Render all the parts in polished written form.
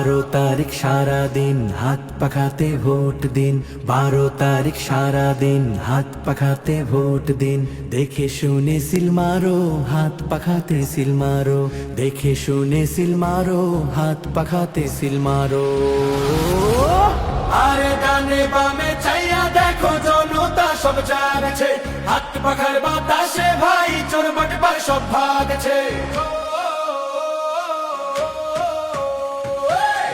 12 তারিখ সারা দিন হাত পাখাতে ভোট দিন, 12 তারিখ সারা দিন হাত পাখাতে ভোট দিন। দেখে শুনে সিল মারো, হাত পাখাতে সিল মারো, দেখে শুনে সিল মারো, হাত পাখাতে সিল মারো। আরে ডানে বামে চাইয়া দেখো জনতা সব জাগছে, হাত পাখার বাতাসে ভাই চোর বাটপার সব ভাগছে।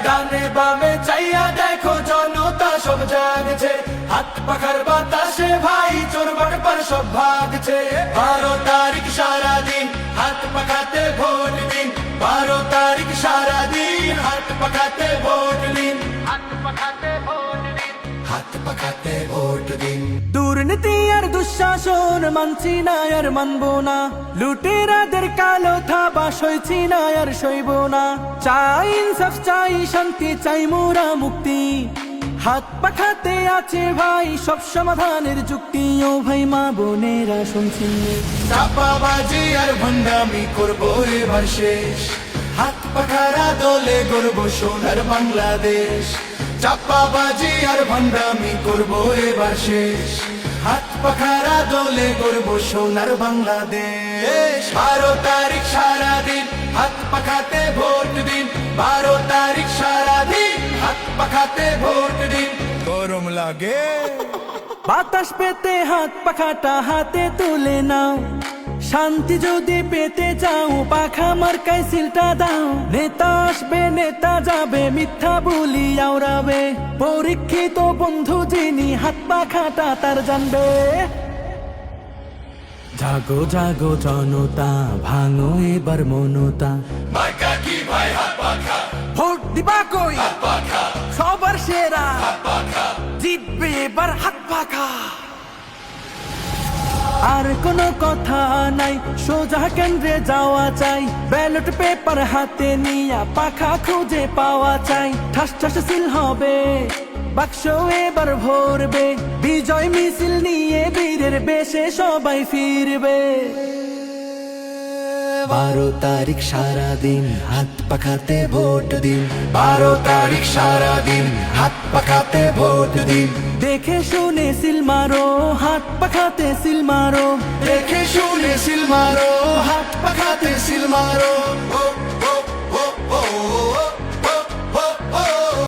ডানে বামে চাইয়া দেখো জনতা সব জাগছে, হাত পাখার বাতাসে ভাই চোর বাটপার সব ভাগছে। 12 তারিখ সারা দিন হাত পাখাতে ভোট দিন, 12 তারিখ সারা দিন হাত পাখাতে ভোট দিন, হাত পাখাতে ভোট দিন, হাত পাখাতে ভোট দিন। দুর্নীতি আর দুঃশাসন মানছি না আর মানবো না, লুটেরাদের কালো থাবা সইছি না আর সইব না। চাই ইনসাফ চাই শান্তি চাই মোরা মুক্তি, হাত পাখাতে আছে ভাই সব সমাধানের যুক্তি। ও ভাই মা বোনেরা শুনছি, চাপাবাজি আর ভণ্ডামি করবো এবার শেষ, হাত পাখারা দলে গড়বো সোনার বাংলাদেশ। চাপাবাজি আর ভণ্ডামি করবো এবার শেষ, হাত পাখারা দলে গড়বো সোনার বাংলাদেশ। 12 তারিখ সারা দিন হাত পাখাতে ভোট দিন, 12 তারিখ সারা দিন হাত পাখাতে ভোট দিন। গরম লাগে বাতাস পেতে হাত পাখাটা হাতে তুলে নাও, শান্তি যদি পেতে চাও পাখা মার্কায় সিলটা দাও। নেতা আসবে নেতা যাবে মিথ্যা বলি আওড়াবে, পরীক্ষিত বন্ধু যিনি হাত পাখাটা তার জানবে। জাগো জাগো জনতা ভাঙো এবার মনতা, মার্কা কি ভাই হাত পাখা, ভোট দিবা কই হাত পাখা, সবার সেরা, হাত পাখা। জিতবে এবার হাত পাখা। আর কোনো কথা নাই সোজা কেন্দ্রে যাওয়া চাই, ব্যালট পেপার হাতে নিয়া পাখা খুঁজে পাওয়া চাই। ঠাস ঠাস সিল হবে বাক্স এবার ভরবে, বিজয় মিছিল নিয়ে বীরের বেশে সবাই ফিরবে। 12 তারিখ সারা দিন হাত পাখাতে ভোট দিন, 12 তারিখ সারা দিন হাত পাখাতে ভোট দিন। দেখে শুনে সিল মারো, হাত পাখাতে সিল মারো, দেখে শুনে সিল মারো, হাত পাখাতে সিল মারো।